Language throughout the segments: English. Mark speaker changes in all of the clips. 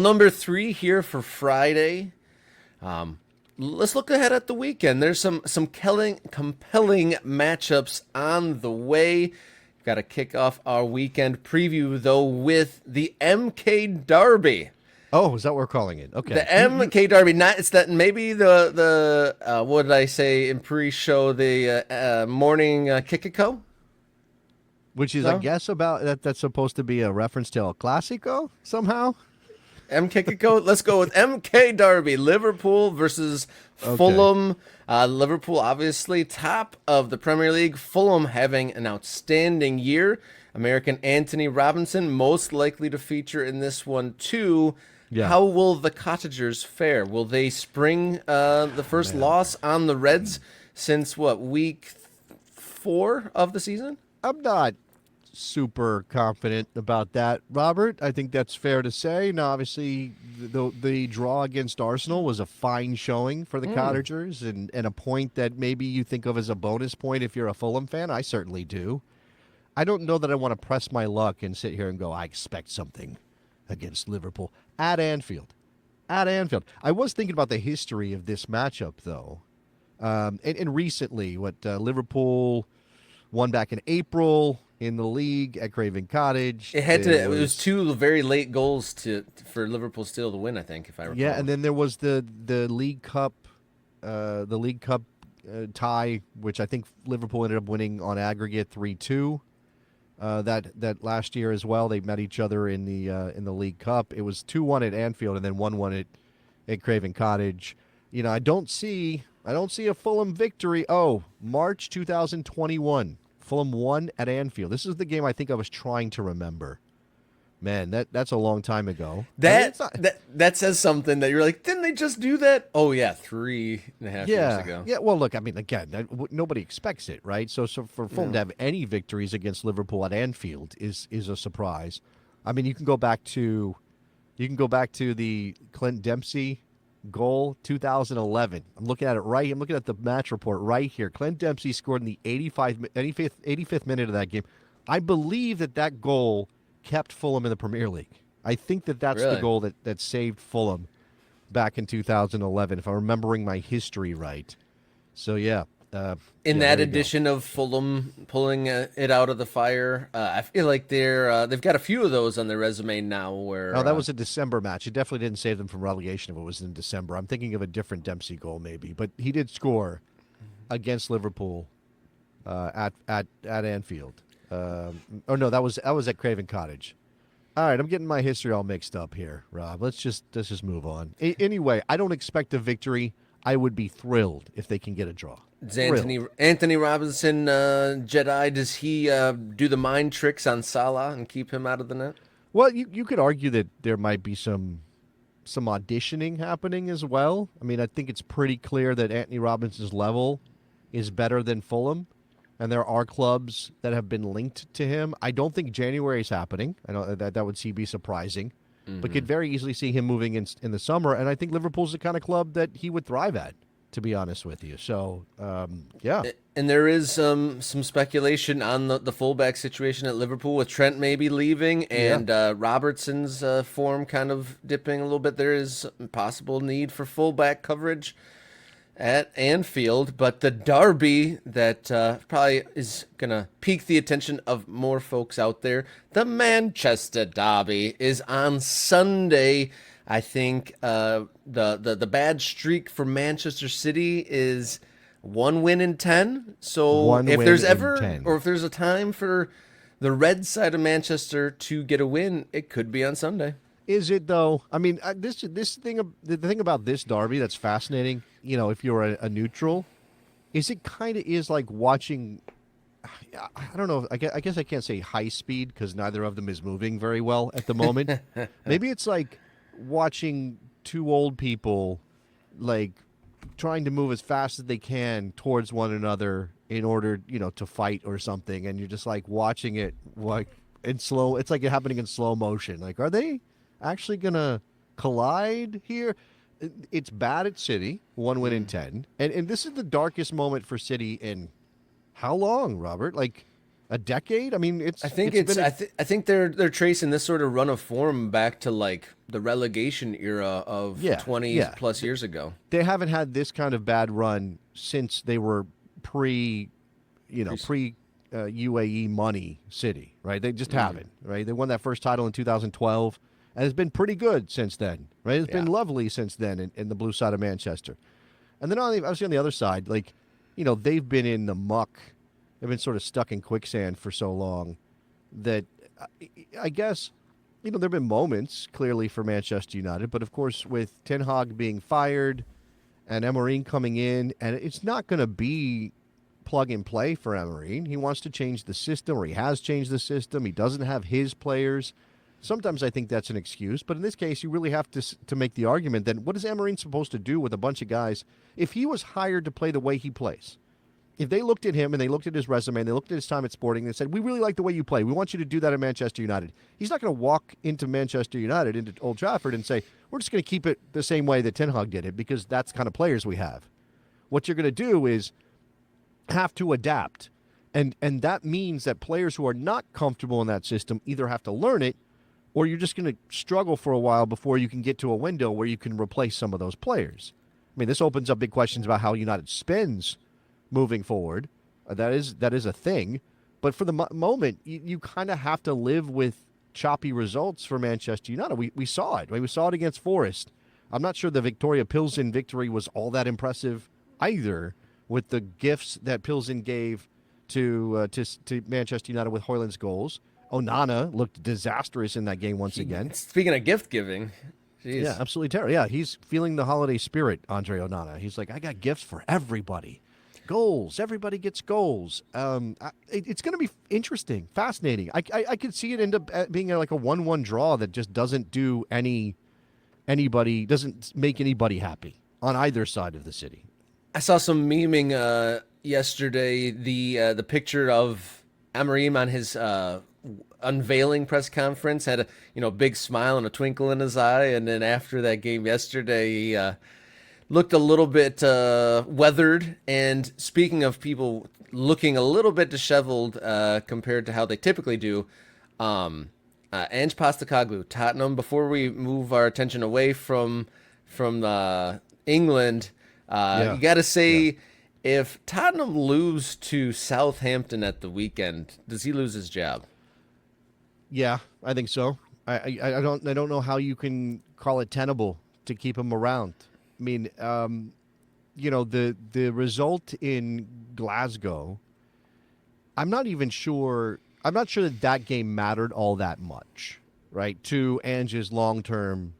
Speaker 1: Number 3 here for Friday. Let's look ahead at the weekend. There's some compelling matchups on the way. Got to kick off our weekend preview though with the MK Derby.
Speaker 2: Oh, is that what we're calling it? Okay.
Speaker 1: The MK Derby. Not it's that maybe the what did I say in pre-show, the morning Kikiko?
Speaker 2: Which is, I
Speaker 1: No.
Speaker 2: guess, about that's supposed to be a reference to El Clasico somehow.
Speaker 1: MK Kiko. Let's go with MK Derby. Liverpool versus Fulham. Liverpool, obviously, top of the Premier League. Fulham having an outstanding year. American Anthony Robinson, most likely to feature in this one, too.
Speaker 2: Yeah.
Speaker 1: How will the Cottagers fare? Will they spring the first loss on the Reds since, what, week 4 of the season?
Speaker 2: I'm not super confident about that, Robert. I think that's fair to say. Now, obviously, the draw against Arsenal was a fine showing for the Cottagers and a point that maybe you think of as a bonus point if you're a Fulham fan. I certainly do. I don't know that I want to press my luck and sit here and go, I expect something against Liverpool at Anfield. At Anfield. I was thinking about the history of this matchup, though. And recently, Liverpool won back in April in the league at Craven Cottage.
Speaker 1: It was 2 very late goals for Liverpool still to win, I think, if I recall.
Speaker 2: Yeah, and then there was the League Cup, tie, which I think Liverpool ended up winning on aggregate 3-2. That last year as well, they met each other in the League Cup. It was 2-1 at Anfield and then 1-1 at Craven Cottage. You know, I don't see a Fulham victory. Oh, March 2021, Fulham won at Anfield. This is the game I think I was trying to remember. Man, that's a long time ago.
Speaker 1: That says something that you're like, didn't they just do that? Oh yeah, 3.5 years ago.
Speaker 2: Yeah. Well, look, I mean, again, nobody expects it, right? So for Fulham to have any victories against Liverpool at Anfield is a surprise. I mean, you can go back to the Clint Dempsey goal, 2011. I'm looking at it right. I'm looking at the match report right here. Clint Dempsey scored in the 85th minute of that game. I believe that goal kept Fulham in the Premier League. I think that's
Speaker 1: Really?
Speaker 2: the goal that saved Fulham back in 2011, if I'm remembering my history right. So, yeah.
Speaker 1: In
Speaker 2: yeah,
Speaker 1: that
Speaker 2: there you go.
Speaker 1: edition of Fulham pulling it out of the fire, I feel like they've got a few of those on their resume now. Where
Speaker 2: Oh, that was a December match. It definitely didn't save them from relegation if it was in December. I'm thinking of a different Dempsey goal, maybe. But he did score against Liverpool at Anfield. Oh no, that was at Craven Cottage. All right, I'm getting my history all mixed up here, Rob. Let's just move on. Anyway, I don't expect a victory. I would be thrilled if they can get a draw.
Speaker 1: Does Anthony Robinson Jedi? Does he do the mind tricks on Salah and keep him out of the net?
Speaker 2: Well, you could argue that there might be some auditioning happening as well. I mean, I think it's pretty clear that Anthony Robinson's level is better than Fulham, and there are clubs that have been linked to him. I don't think January is happening. I know that would be surprising, but could very easily see him moving in the summer. And I think Liverpool's the kind of club that he would thrive at, to be honest with you. So, yeah.
Speaker 1: And there is some speculation on the fullback situation at Liverpool with Trent maybe leaving and Robertson's form kind of dipping a little bit. There is possible need for fullback coverage at Anfield, but the derby that probably is going to pique the attention of more folks out there, the Manchester Derby, is on Sunday. I think the bad streak for Manchester City is 1 win in 10. So if there's ever, or if there's a time for the red side of Manchester to get a win, it could be on Sunday.
Speaker 2: Is it though? I mean, the thing about this derby that's fascinating, you know, if you're a neutral, is it kind of is like watching. I don't know. I guess I can't say high speed because neither of them is moving very well at the moment. Maybe it's like watching two old people, like trying to move as fast as they can towards one another in order, you know, to fight or something, and you're just like watching it like in slow. It's like it happening in slow motion. Like, are they actually gonna collide here? It's bad at City, 1 win in 10, and this is the darkest moment for City in how long, Robert? Like A decade? I mean,
Speaker 1: I think
Speaker 2: it's been
Speaker 1: I think they're tracing this sort of run of form back to like the relegation era of
Speaker 2: yeah,
Speaker 1: 20
Speaker 2: yeah.
Speaker 1: plus years ago.
Speaker 2: They haven't had this kind of bad run since they were
Speaker 1: Pre-
Speaker 2: pre UAE money city, right? They just
Speaker 1: Mm,
Speaker 2: haven't, right? They won that first title in 2012, and it's been pretty good since then, right? It's
Speaker 1: yeah.
Speaker 2: been lovely since then in the blue side of Manchester. And then obviously on the other side, like, they've been in the muck. They've been sort of stuck in quicksand for so long that I guess, there have been moments clearly for Manchester United, but of course with Ten Hag being fired and Emery coming in, and it's not going to be plug and play for Emery. He wants to change the system, or he has changed the system. He doesn't have his players. Sometimes I think that's an excuse, but in this case, you really have to make the argument that what is Emery supposed to do with a bunch of guys if he was hired to play the way he plays? If they looked at him and they looked at his resume and they looked at his time at Sporting and they said, we really like the way you play. We want you to do that at Manchester United. He's not going to walk into Manchester United, into Old Trafford, and say, we're just going to keep it the same way that Ten Hag did it because that's the kind of players we have. What you're going to do is have to adapt. And that means that players who are not comfortable in that system either have to learn it or you're just going to struggle for a while before you can get to a window where you can replace some of those players. I mean, this opens up big questions about how United spends moving forward. That is a thing. But for the moment, you kind of have to live with choppy results for Manchester United. We saw it. We saw it against Forest. I'm not sure the Victoria Pilsen victory was all that impressive either, with the gifts that Pilsen gave to Manchester United with Højlund's goals. Onana looked disastrous in that game once again.
Speaker 1: Speaking of gift giving, jeez.
Speaker 2: Yeah, absolutely terrible. Yeah, he's feeling the holiday spirit, Andre Onana. He's like, I got gifts for everybody. Goals. Everybody gets goals. It's going to be interesting, fascinating. I could see it end up being like a 1-1 draw that just doesn't do anybody, doesn't make anybody happy on either side of the city.
Speaker 1: I saw some memeing yesterday. The picture of Amorim on his unveiling press conference had a big smile and a twinkle in his eye, and then after that game yesterday, he looked a little bit weathered. And speaking of people looking a little bit disheveled compared to how they typically do, Ange Postecoglou, Tottenham. Before we move our attention away from England, you got to say, if Tottenham lose to Southampton at the weekend, does he lose his job?
Speaker 2: Yeah, I think so. I don't know how you can call it tenable to keep him around. I mean, the result in Glasgow, I'm not sure that game mattered all that much, right, to Ange's long-term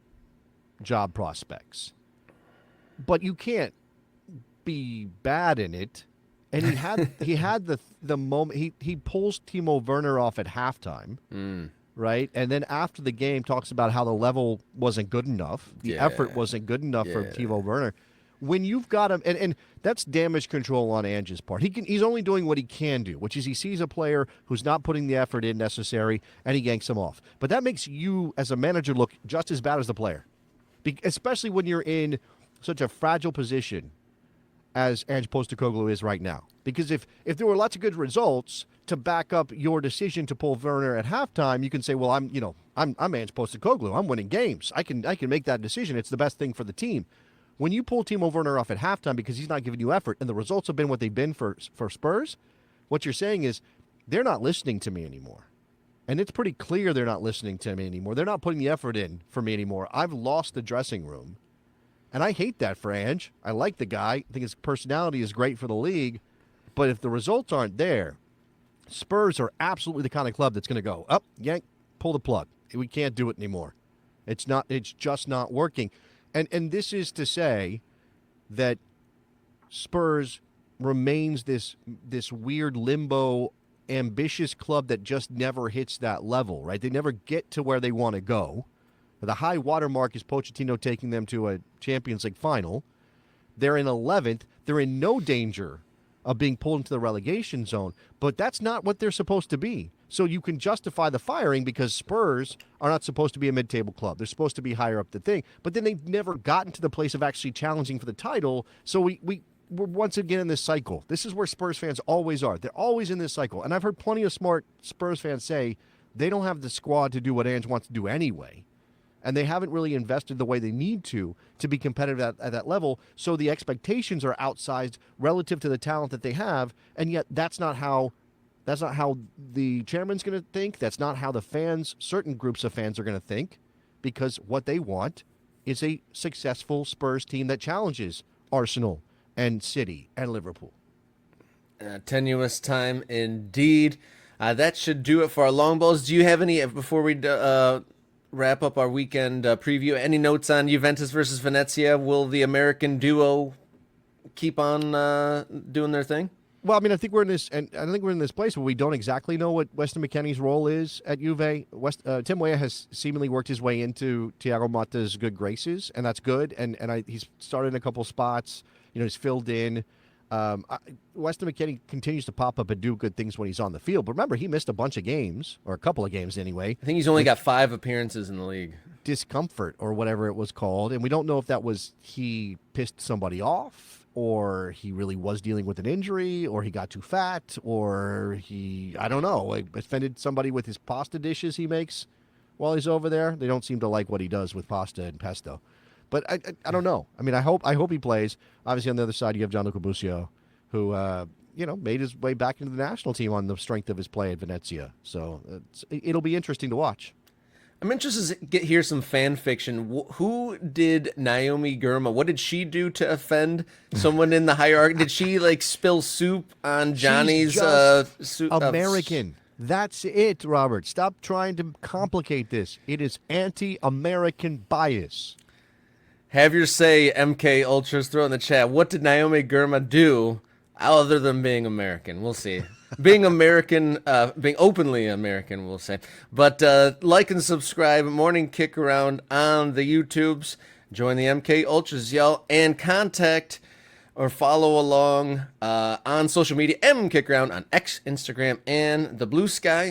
Speaker 2: job prospects. But you can't be bad in it. And he had the moment he pulls Timo Werner off at halftime, right? And then after the game talks about how the level wasn't good enough, the effort wasn't good enough for Timo Werner. When you've got him, and that's damage control on Ange's part. He's only doing what he can do, which is he sees a player who's not putting the effort in necessary, and he yanks him off. But that makes you as a manager look just as bad as the player, especially when you're in such a fragile position as Ange Postecoglou is right now. Because if there were lots of good results to back up your decision to pull Werner at halftime, you can say, well, I'm Ange Postecoglou. I'm winning games. I can make that decision. It's the best thing for the team. When you pull Timo Werner off at halftime because he's not giving you effort, and the results have been what they've been for Spurs, what you're saying is they're not listening to me anymore. And it's pretty clear they're not listening to me anymore. They're not putting the effort in for me anymore. I've lost the dressing room. And I hate that for Ange. I like the guy. I think his personality is great for the league. But if the results aren't there, Spurs are absolutely the kind of club that's going to go, up, yank, pull the plug. We can't do it anymore. It's just not working. And this is to say that Spurs remains this weird limbo, ambitious club that just never hits that level, right? They never get to where they want to go. The high watermark is Pochettino taking them to a Champions League final. They're in 11th. They're in no danger of being pulled into the relegation zone, but that's not what they're supposed to be. So you can justify the firing because Spurs are not supposed to be a mid-table club. They're supposed to be higher up the thing, but then they've never gotten to the place of actually challenging for the title. So we we're once again in this cycle. This is where Spurs fans always are. They're always in this cycle. And I've heard plenty of smart Spurs fans say they don't have the squad to do what Ange wants to do anyway. And they haven't really invested the way they need to be competitive at that level. So the expectations are outsized relative to the talent that they have. And yet that's not how the chairman's going to think. That's not how the fans, certain groups of fans are going to think, because what they want is a successful Spurs team that challenges Arsenal and City and Liverpool.
Speaker 1: Tenuous time indeed. That should do it for our long balls. Do you have any, before we wrap up our weekend preview, any notes on Juventus versus Venezia? Will the American duo keep on doing their thing?
Speaker 2: Well, I mean, I think we're in this place where we don't exactly know what Weston McKennie's role is at Juve. Tim Weah has seemingly worked his way into Thiago Motta's good graces, and that's good. And he's started in a couple spots. He's filled in. Weston McKennie continues to pop up and do good things when he's on the field. But remember, he missed a bunch of games, or a couple of games anyway.
Speaker 1: I think he's only got 5 appearances in the league.
Speaker 2: Discomfort, or whatever it was called. And we don't know if that was he pissed somebody off, or he really was dealing with an injury, or he got too fat, or I don't know, offended somebody with his pasta dishes he makes while he's over there. They don't seem to like what he does with pasta and pesto. But I don't know. I mean, I hope he plays. Obviously, on the other side, you have Gianluca Busio, who made his way back into the national team on the strength of his play at Venezia. So it'll be interesting to watch.
Speaker 1: I'm interested to hear some fan fiction. Who did Naomi Girma? What did she do to offend someone in the hierarchy? Did she spill soup on Johnny's soup?
Speaker 2: American. That's it, Robert. Stop trying to complicate this. It is anti-American bias.
Speaker 1: Have your say, MK Ultras. Throw in the chat. What did Naomi Girma do other than being American? We'll see. Being American, being openly American, we'll say. But like and subscribe. Morning Kick Around on the YouTubes. Join the MK Ultras, y'all. And contact or follow along on social media. M Kick Around on X, Instagram, and the Blue Sky.